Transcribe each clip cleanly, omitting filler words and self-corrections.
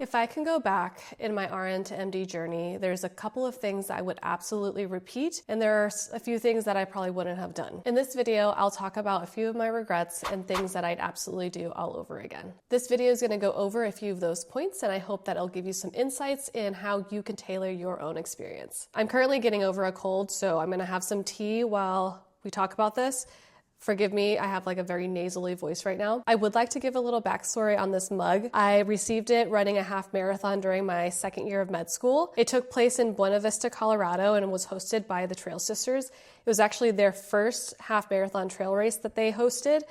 If I can go back in my RN to MD journey, there's a couple of things I would absolutely repeat, and there are a few things that I probably wouldn't have done. In this video, I'll talk about a few of my regrets and things that I'd absolutely do all over again. This video is going to go over a few of those points, and I hope that it'll give you some insights in how you can tailor your own experience. I'm currently getting over a cold, so I'm going to have some tea while we talk about this. Forgive me, I have like a very nasally voice right now. I would like to give a little backstory on this mug. I received it running a half marathon during my second year of med school. It took place in Buena Vista, Colorado, and was hosted by the Trail Sisters. It was actually their first half marathon trail race that they hosted,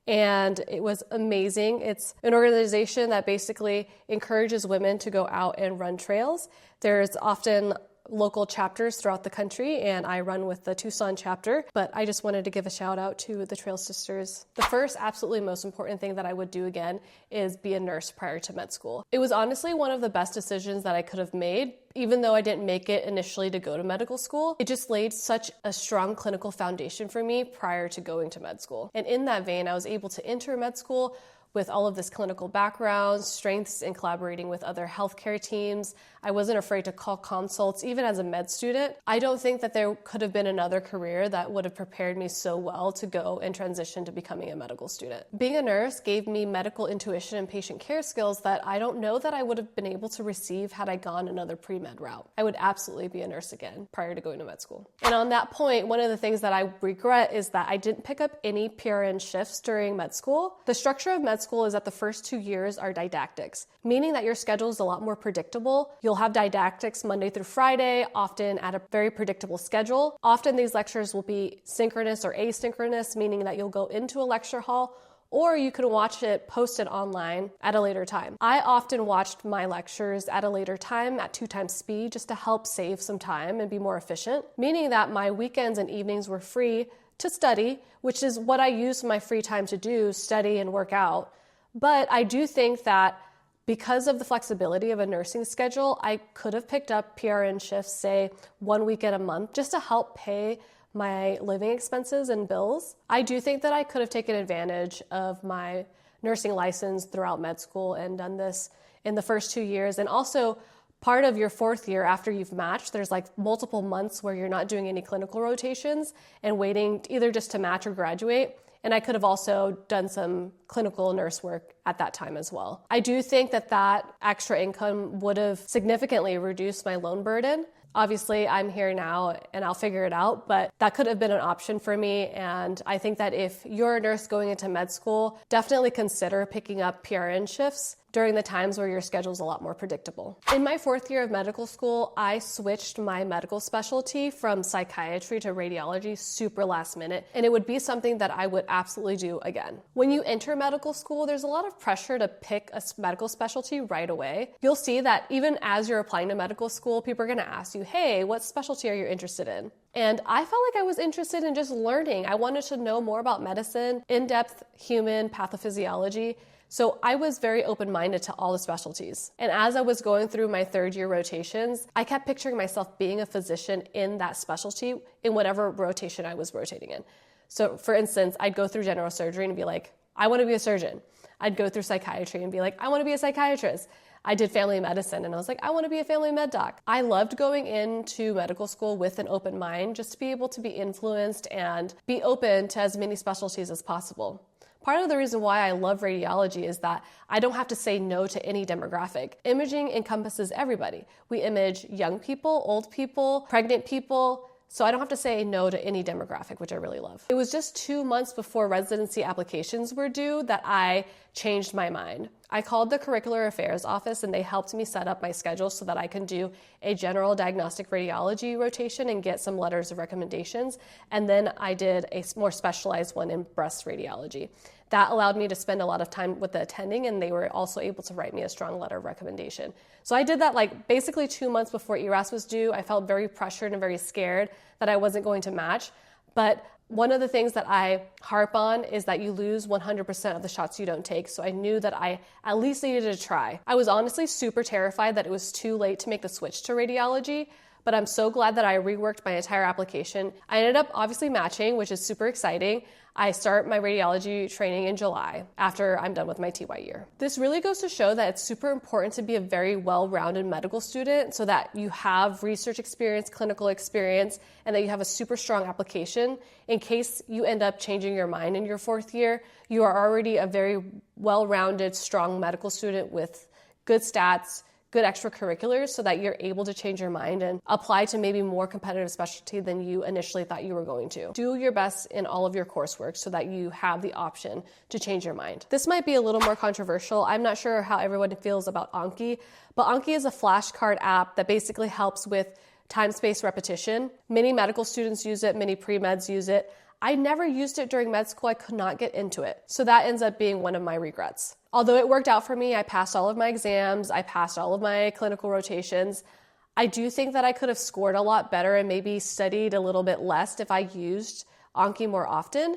and it was amazing. It's an organization that basically encourages women to go out and run trails. There's often local chapters throughout the country, and I run with the Tucson chapter, but I just wanted to give a shout out to the Trail Sisters. The first, absolutely most important thing that I would do again is be a nurse prior to med school. It was honestly one of the best decisions that I could have made, even though I didn't make it initially to go to medical school. It just laid such a strong clinical foundation for me prior to going to med school. And in that vein, I was able to enter med school with all of this clinical background, strengths in collaborating with other healthcare teams. I wasn't afraid to call consults, even as a med student. I don't think that there could have been another career that would have prepared me so well to go and transition to becoming a medical student. Being a nurse gave me medical intuition and patient care skills that I don't know that I would have been able to receive had I gone another pre-med route. I would absolutely be a nurse again prior to going to med school. And on that point, one of the things that I regret is that I didn't pick up any PRN shifts during med school. The structure of med school is that the first 2 years are didactics, meaning that your schedule is a lot more predictable. You'll have didactics Monday through Friday, often at a very predictable schedule. Often these lectures will be synchronous or asynchronous, meaning that you'll go into a lecture hall or you can watch it posted online at a later time. I often watched my lectures at a later time at 2 times speed just to help save some time and be more efficient, meaning that my weekends and evenings were free to study, which is what I used my free time to do, study and work out. But I do think that because of the flexibility of a nursing schedule, I could have picked up PRN shifts, say 1 weekend a month, just to help pay my living expenses and bills. I do think that I could have taken advantage of my nursing license throughout med school and done this in the first 2 years. And also, part of your 4th year after you've matched, there's like multiple months where you're not doing any clinical rotations and waiting either just to match or graduate. And I could have also done some clinical nurse work at that time as well. I do think that that extra income would have significantly reduced my loan burden. Obviously, I'm here now and I'll figure it out, but that could have been an option for me. And I think that if you're a nurse going into med school, definitely consider picking up PRN shifts during the times where your schedule is a lot more predictable. In my 4th year of medical school, I switched my medical specialty from psychiatry to radiology super last minute, and it would be something that I would absolutely do again. When you enter medical school, there's a lot of pressure to pick a medical specialty right away. You'll see that even as you're applying to medical school, people are gonna ask you, hey, what specialty are you interested in? And I felt like I was interested in just learning. I wanted to know more about medicine, in-depth human pathophysiology. So I was very open-minded to all the specialties. And as I was going through my 3rd year rotations, I kept picturing myself being a physician in that specialty in whatever rotation I was rotating in. So for instance, I'd go through general surgery and be like, I want to be a surgeon. I'd go through psychiatry and be like, I want to be a psychiatrist. I did family medicine and I was like, I want to be a family med doc. I loved going into medical school with an open mind, just to be able to be influenced and be open to as many specialties as possible. Part of the reason why I love radiology is that I don't have to say no to any demographic. Imaging encompasses everybody. We image young people, old people, pregnant people, so I don't have to say no to any demographic, which I really love. It was just 2 months before residency applications were due that I changed my mind. I called the Curricular Affairs office and they helped me set up my schedule so that I can do a general diagnostic radiology rotation and get some letters of recommendations. And then I did a more specialized one in breast radiology. That allowed me to spend a lot of time with the attending, and they were also able to write me a strong letter of recommendation. So I did that like basically 2 months before ERAS was due. I felt very pressured and very scared that I wasn't going to match. But one of the things that I harp on is that you lose 100% of the shots you don't take. So I knew that I at least needed to try. I was honestly super terrified that it was too late to make the switch to radiology, but I'm so glad that I reworked my entire application. I ended up obviously matching, which is super exciting. I start my radiology training in July after I'm done with my TY year. This really goes to show that it's super important to be a very well-rounded medical student so that you have research experience, clinical experience, and that you have a super strong application. In case you end up changing your mind in your 4th year, you are already a very well-rounded, strong medical student with good stats, good extracurriculars, so that you're able to change your mind and apply to maybe more competitive specialty than you initially thought you were going to. Do your best in all of your coursework so that you have the option to change your mind. This might be a little more controversial. I'm not sure how everyone feels about Anki, but Anki is a flashcard app that basically helps with time-space repetition. Many medical students use it, many pre-meds use it. I never used it during med school. I could not get into it. So that ends up being one of my regrets. Although it worked out for me, I passed all of my exams, I passed all of my clinical rotations. I do think that I could have scored a lot better and maybe studied a little bit less if I used Anki more often.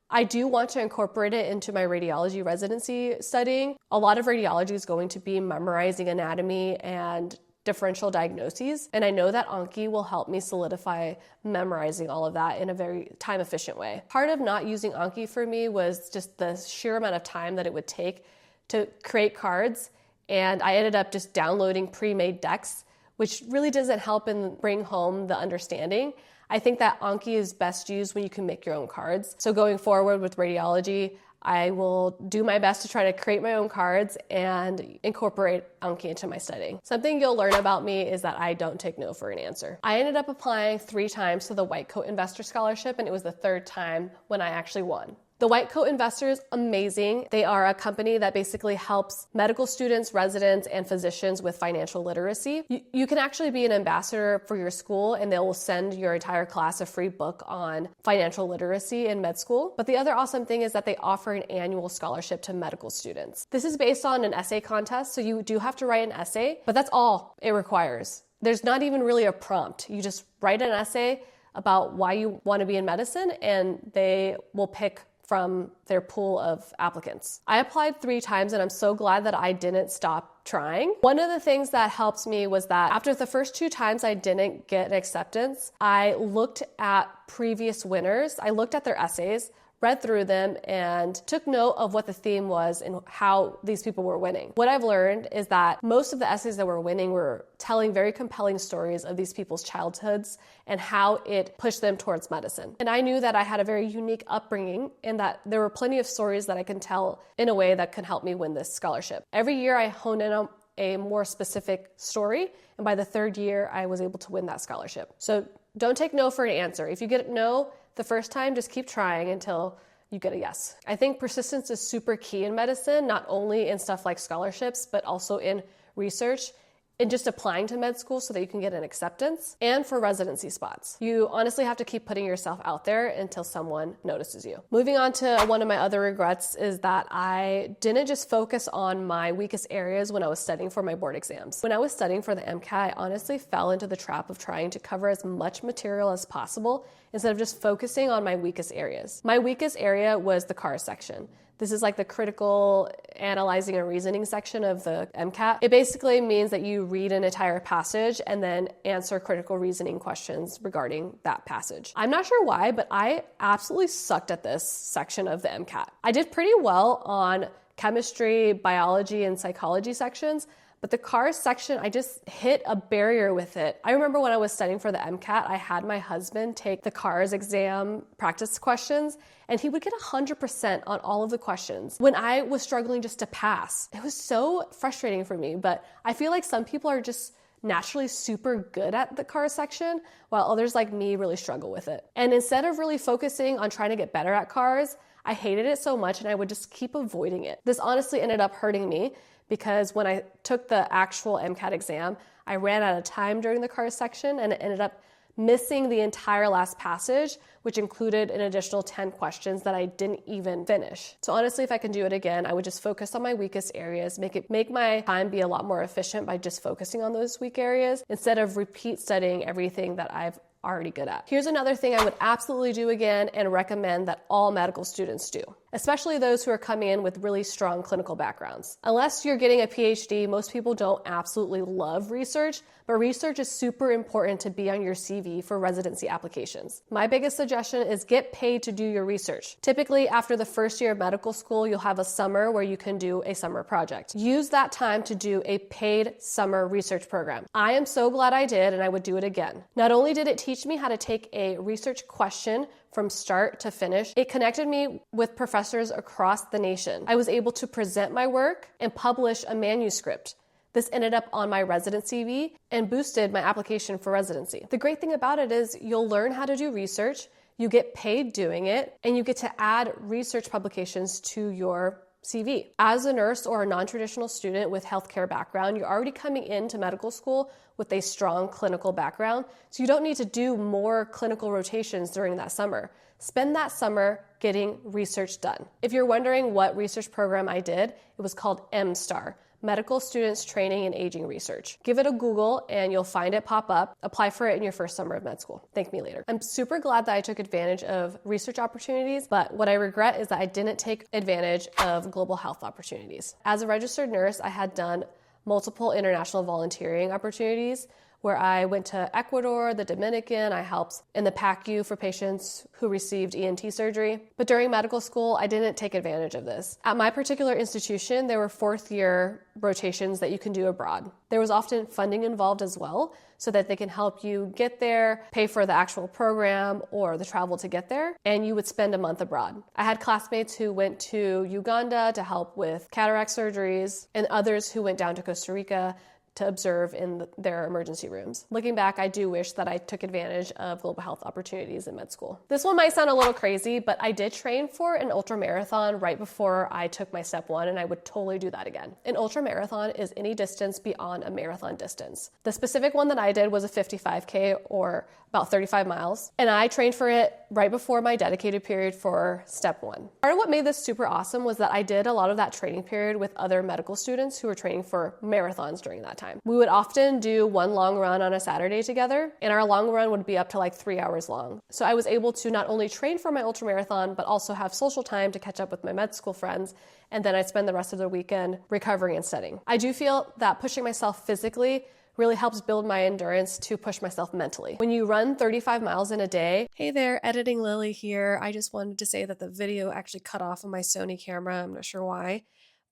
I do want to incorporate it into my radiology residency studying. A lot of radiology is going to be memorizing anatomy and differential diagnoses, and I know that Anki will help me solidify memorizing all of that in a very time-efficient way. Part of not using Anki for me was just the sheer amount of time that it would take to create cards, and I ended up just downloading pre-made decks, which really doesn't help and bring home the understanding. I think that Anki is best used when you can make your own cards. So going forward with radiology, I will do my best to try to create my own cards and incorporate Anki into my studying. Something you'll learn about me is that I don't take no for an answer. I ended up applying 3 times to the White Coat Investor Scholarship, and it was the 3rd time when I actually won. The White Coat Investors, amazing. They are a company that basically helps medical students, residents, and physicians with financial literacy. You can actually be an ambassador for your school, and they will send your entire class a free book on financial literacy in med school. But the other awesome thing is that they offer an annual scholarship to medical students. This is based on an essay contest, so you do have to write an essay, but that's all it requires. There's not even really a prompt. You just write an essay about why you want to be in medicine, and they will pick from their pool of applicants. I applied 3 times, and I'm so glad that I didn't stop trying. One of the things that helped me was that after the first 2 times I didn't get an acceptance, I looked at previous winners. I looked at their essays, read through them, and took note of what the theme was and how these people were winning. What I've learned is that most of the essays that were winning were telling very compelling stories of these people's childhoods and how it pushed them towards medicine. And I knew that I had a very unique upbringing and that there were plenty of stories that I can tell in a way that could help me win this scholarship. Every year I hone in on a more specific story, and by the 3rd year I was able to win that scholarship. So don't take no for an answer. If you get no the first time, just keep trying until you get a yes. I think persistence is super key in medicine, not only in stuff like scholarships, but also in research and just applying to med school so that you can get an acceptance, and for residency spots. You honestly have to keep putting yourself out there until someone notices you. Moving on to one of my other regrets is that I didn't just focus on my weakest areas when I was studying for my board exams. When I was studying for the MCAT, I honestly fell into the trap of trying to cover as much material as possible instead of just focusing on my weakest areas. My weakest area was the CAR section. This is like the critical analyzing and reasoning section of the MCAT. It basically means that you read an entire passage and then answer critical reasoning questions regarding that passage. I'm not sure why, but I absolutely sucked at this section of the MCAT. I did pretty well on chemistry, biology, and psychology sections, but the CARS section, I just hit a barrier with it. I remember when I was studying for the MCAT, I had my husband take the CARS exam practice questions, and he would get 100% on all of the questions when I was struggling just to pass. It was so frustrating for me, but I feel like some people are just naturally super good at the CARS section, while others like me really struggle with it. And instead of really focusing on trying to get better at CARS, I hated it so much and I would just keep avoiding it. This honestly ended up hurting me, because when I took the actual MCAT exam, I ran out of time during the CARS section and it ended up missing the entire last passage, which included an additional 10 questions that I didn't even finish. So honestly, if I can do it again, I would just focus on my weakest areas, make my time be a lot more efficient by just focusing on those weak areas instead of repeat studying everything that I've already good at. Here's another thing I would absolutely do again and recommend that all medical students do. especially those who are coming in with really strong clinical backgrounds. Unless you're getting a PhD, most people don't absolutely love research, but research is super important to be on your CV for residency applications. My biggest suggestion is get paid to do your research. Typically, after the first year of medical school, you'll have a summer where you can do a summer project. Use that time to do a paid summer research program. I am so glad I did, and I would do it again. Not only did it teach me how to take a research question from start to finish, it connected me with professors across the nation. I was able to present my work and publish a manuscript. This ended up on my resident CV and boosted my application for residency. The great thing about it is you'll learn how to do research, you get paid doing it, and you get to add research publications to your CV. As a nurse or a non-traditional student with healthcare background, you're already coming into medical school with a strong clinical background, so you don't need to do more clinical rotations during that summer. Spend that summer getting research done. If you're wondering what research program I did, it was called MSTAR, Medical Students Training in Aging Research. Give it a Google and you'll find it pop up. Apply for it in your first summer of med school. Thank me later. I'm super glad that I took advantage of research opportunities, but what I regret is that I didn't take advantage of global health opportunities. As a registered nurse, I had done multiple international volunteering opportunities where I went to Ecuador, the Dominican, I helped in the PACU for patients who received ENT surgery. But during medical school, I didn't take advantage of this. At my particular institution, there were fourth-year rotations that you can do abroad. There was often funding involved as well, so that they can help you get there, pay for the actual program or the travel to get there, and you would spend a month abroad. I had classmates who went to Uganda to help with cataract surgeries, and others who went down to Costa Rica to observe in their emergency rooms. Looking back, I do wish that I took advantage of global health opportunities in med school. This one might sound a little crazy, but I did train for an ultramarathon right before I took my step 1, and I would totally do that again. An ultramarathon is any distance beyond a marathon distance. The specific one that I did was a 55K or about 35 miles, and I trained for it right before my dedicated period for step 1. Part of what made this super awesome was that I did a lot of that training period with other medical students who were training for marathons during that time. We would often do one long run on a Saturday together, and our long run would be up to like 3 hours long. So I was able to not only train for my ultramarathon, but also have social time to catch up with my med school friends, and then I'd spend the rest of the weekend recovering and studying. I do feel that pushing myself physically really helps build my endurance to push myself mentally. When you run 35 miles in a day, hey there, Editing Lily here. I just wanted to say that the video actually cut off on my Sony camera. I'm not sure why,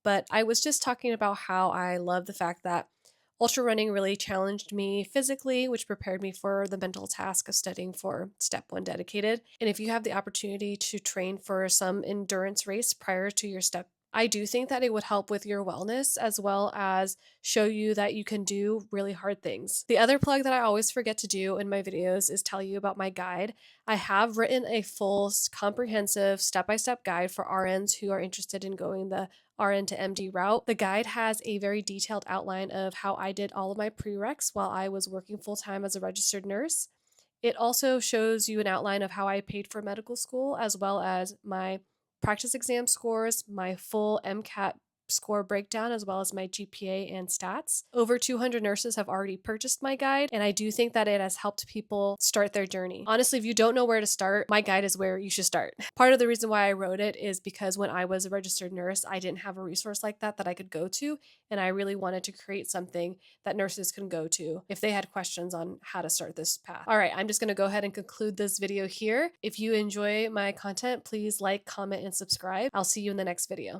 but I was just talking about how I love the fact that ultra running really challenged me physically, which prepared me for the mental task of studying for step 1 dedicated. And if you have the opportunity to train for some endurance race prior to your step, I do think that it would help with your wellness as well as show you that you can do really hard things. The other plug that I always forget to do in my videos is tell you about my guide. I have written a full comprehensive step-by-step guide for RNs who are interested in going the RNtoMD route. The guide has a very detailed outline of how I did all of my prereqs while I was working full-time as a registered nurse. It also shows you an outline of how I paid for medical school as well as my practice exam scores, my full MCAT score breakdown, as well as my GPA and stats. Over 200 nurses have already purchased my guide, and I do think that it has helped people start their journey. Honestly, if you don't know where to start, my guide is where you should start. Part of the reason why I wrote it is because when I was a registered nurse, I didn't have a resource like that I could go to, and I really wanted to create something that nurses can go to if they had questions on how to start this path. All right, I'm just going to go ahead and conclude this video here. If you enjoy my content, please like, comment, and subscribe. I'll see you in the next video.